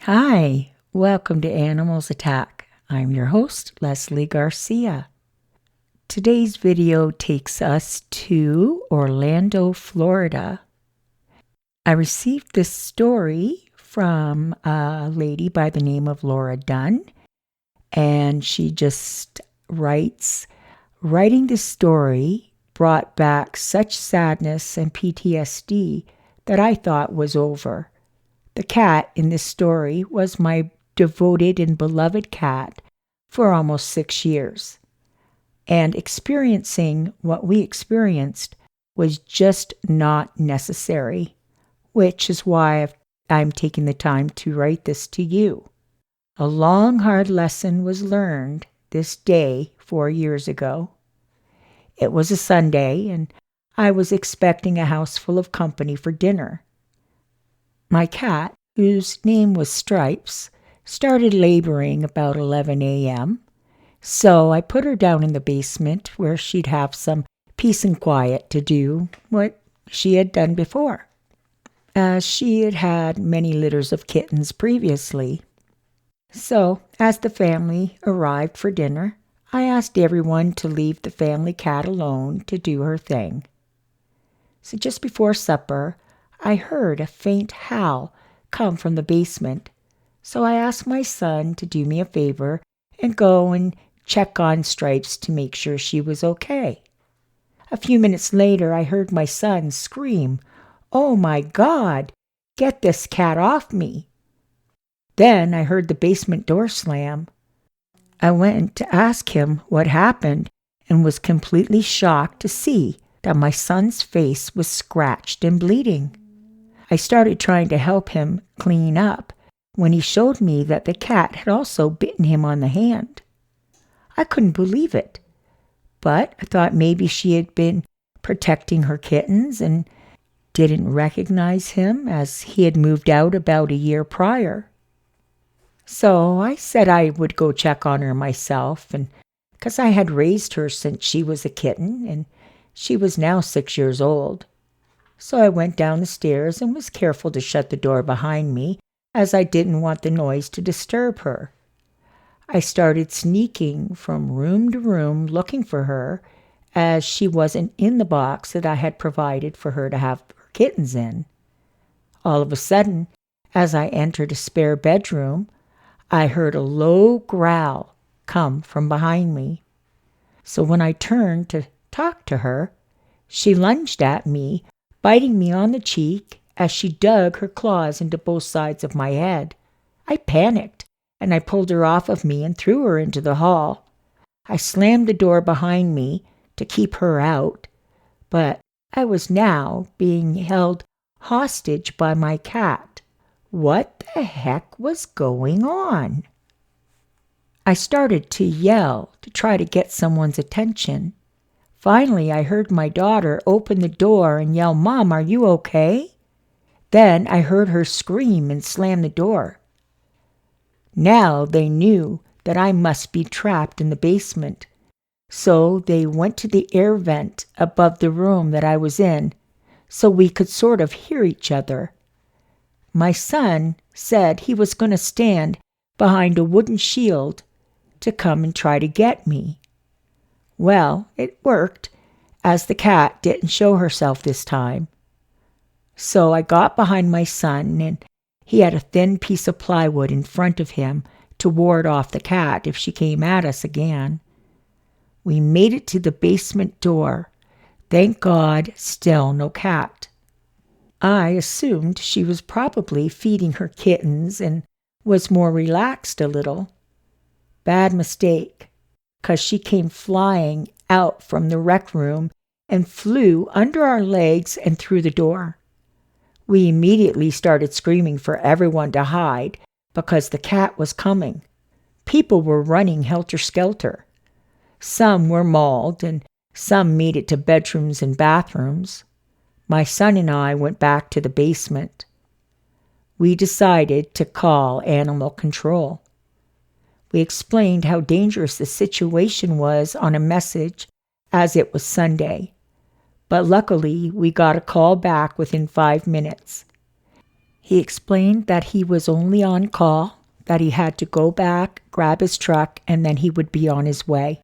Hi, welcome to Animals Attack. I'm your host, Leslie Garcia. Today's video takes us to Orlando, Florida. I received this story from a lady by the name of Laura Dunn, and she just writes, "Writing this story brought back such sadness and PTSD that I thought was over. The cat in this story was my devoted and beloved cat for almost 6 years. And experiencing what we experienced was just not necessary, which is why I'm taking the time to write this to you. A long, hard lesson was learned this day 4 years ago. It was a Sunday, and I was expecting a house full of company for dinner. My cat, whose name was Stripes, started laboring about 11 a.m., so I put her down in the basement where she'd have some peace and quiet to do what she had done before, as she had had many litters of kittens previously. So, as the family arrived for dinner, I asked everyone to leave the family cat alone to do her thing. So just before supper, I heard a faint howl come from the basement, so I asked my son to do me a favor and go and check on Stripes to make sure she was okay. A few minutes later, I heard my son scream, "Oh my God, get this cat off me!" Then I heard the basement door slam. I went to ask him what happened and was completely shocked to see that my son's face was scratched and bleeding. I started trying to help him clean up when he showed me that the cat had also bitten him on the hand. I couldn't believe it, but I thought maybe she had been protecting her kittens and didn't recognize him as he had moved out about a year prior. So I said I would go check on her myself, and because I had raised her since she was a kitten, and she was now 6 years old. So I went down the stairs and was careful to shut the door behind me, as I didn't want the noise to disturb her. I started sneaking from room to room looking for her, as she wasn't in the box that I had provided for her to have her kittens in. All of a sudden, as I entered a spare bedroom, I heard a low growl come from behind me. So when I turned to talk to her, she lunged at me, biting me on the cheek as she dug her claws into both sides of my head. I panicked, and I pulled her off of me and threw her into the hall. I slammed the door behind me to keep her out, but I was now being held hostage by my cat. What the heck was going on? I started to yell to try to get someone's attention. Finally, I heard my daughter open the door and yell, "Mom, are you okay?" Then I heard her scream and slam the door. Now they knew that I must be trapped in the basement, so they went to the air vent above the room that I was in, so we could sort of hear each other. My son said he was going to stand behind a wooden shield to come and try to get me. Well, it worked, as the cat didn't show herself this time. So I got behind my son, and he had a thin piece of plywood in front of him to ward off the cat if she came at us again. We made it to the basement door. Thank God, still no cat. I assumed she was probably feeding her kittens and was more relaxed a little. Bad mistake, 'cause she came flying out from the rec room and flew under our legs and through the door. We immediately started screaming for everyone to hide because the cat was coming. People were running helter-skelter. Some were mauled, and some made it to bedrooms and bathrooms. My son and I went back to the basement. We decided to call animal control. We explained how dangerous the situation was on a message, as it was Sunday. But luckily, we got a call back within 5 minutes. He explained that he was only on call, that he had to go back, grab his truck, and then he would be on his way.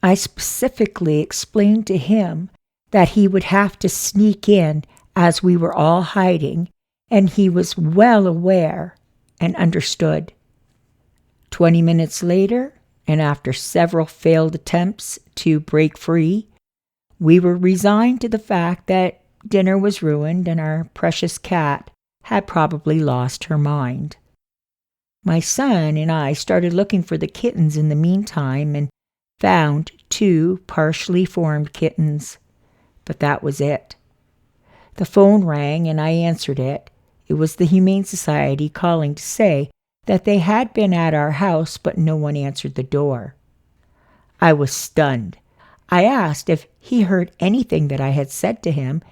I specifically explained to him that he would have to sneak in as we were all hiding, and he was well aware and understood. 20 minutes later, and after several failed attempts to break free, we were resigned to the fact that dinner was ruined and our precious cat had probably lost her mind. My son and I started looking for the kittens in the meantime and found 2 partially formed kittens, but that was it. The phone rang and I answered it. It was the Humane Society calling to say that they had been at our house, but no one answered the door. I was stunned. I asked if he heard anything that I had said to him,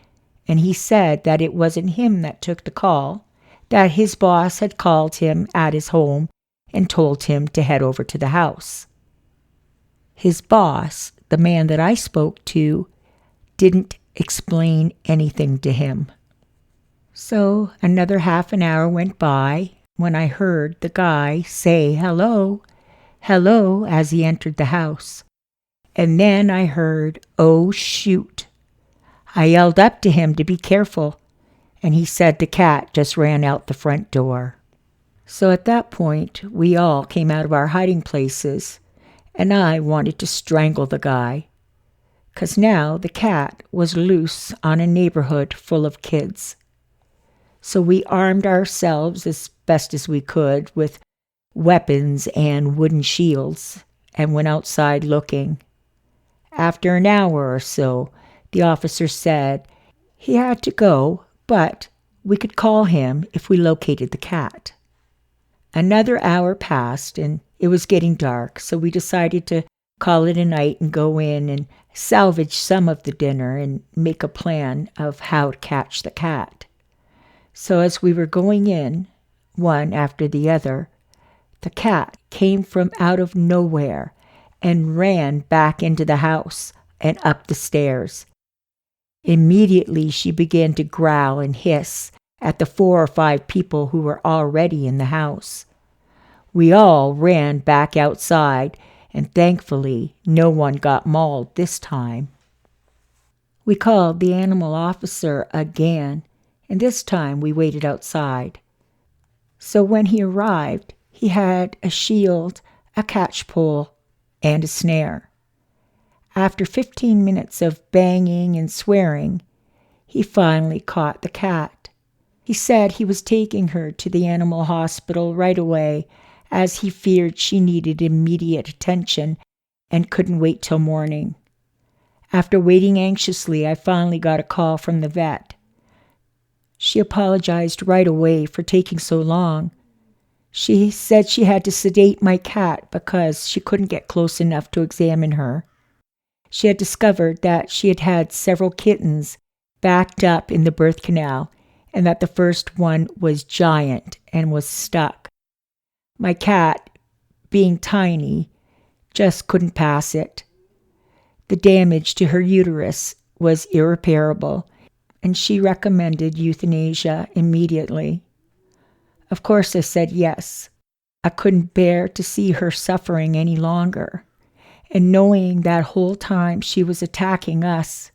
and he said that it wasn't him that took the call, that his boss had called him at his home and told him to head over to the house. His boss, the man that I spoke to, didn't explain anything to him. So another half an hour went by when I heard the guy say hello, hello as he entered the house. And then I heard, "Oh, shoot." I yelled up to him to be careful, and he said the cat just ran out the front door. So at that point, we all came out of our hiding places, and I wanted to strangle the guy, 'cause now the cat was loose on a neighborhood full of kids. So we armed ourselves as best as we could with weapons and wooden shields and went outside looking. After an hour or so, the officer said he had to go, but we could call him if we located the cat. Another hour passed and it was getting dark, so we decided to call it a night and go in and salvage some of the dinner and make a plan of how to catch the cat. So as we were going in, one after the other, the cat came from out of nowhere and ran back into the house and up the stairs. Immediately she began to growl and hiss at the 4 or 5 people who were already in the house. We all ran back outside, and thankfully no one got mauled this time. We called the animal officer again, and this time we waited outside. So when he arrived, he had a shield, a catch pole, and a snare. After 15 minutes of banging and swearing, he finally caught the cat. He said he was taking her to the animal hospital right away as he feared she needed immediate attention and couldn't wait till morning. After waiting anxiously, I finally got a call from the vet. She apologized right away for taking so long. She said she had to sedate my cat because she couldn't get close enough to examine her. She had discovered that she had had several kittens backed up in the birth canal and that the first one was giant and was stuck. My cat, being tiny, just couldn't pass it. The damage to her uterus was irreparable, and she recommended euthanasia immediately. Of course, I said yes. I couldn't bear to see her suffering any longer. And knowing that whole time she was attacking us,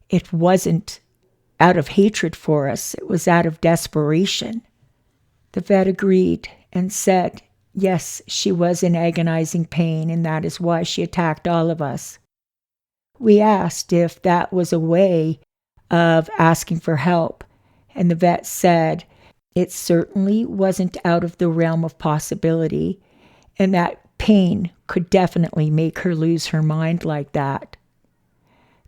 it wasn't out of hatred for us, it was out of desperation. The vet agreed and said, yes, she was in agonizing pain, and that is why she attacked all of us. We asked if that was a way of asking for help, and the vet said it certainly wasn't out of the realm of possibility, and that pain could definitely make her lose her mind like that.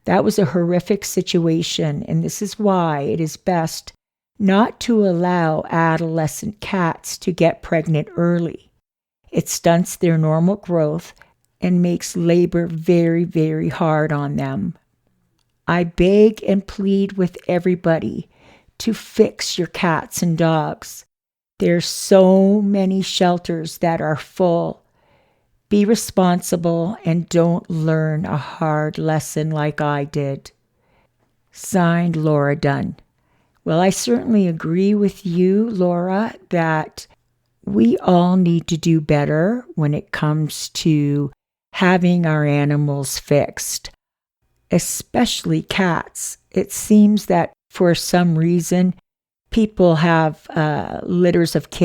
That was a horrific situation, and this is why it is best not to allow adolescent cats to get pregnant early. It stunts their normal growth and makes labor very, very hard on them. I beg and plead with everybody to fix your cats and dogs. There's so many shelters that are full. Be responsible and don't learn a hard lesson like I did. Signed, Laura Dunn. Well, I certainly agree with you, Laura, that we all need to do better when it comes to having our animals fixed, especially cats. It seems that for some reason, people have litters of kittens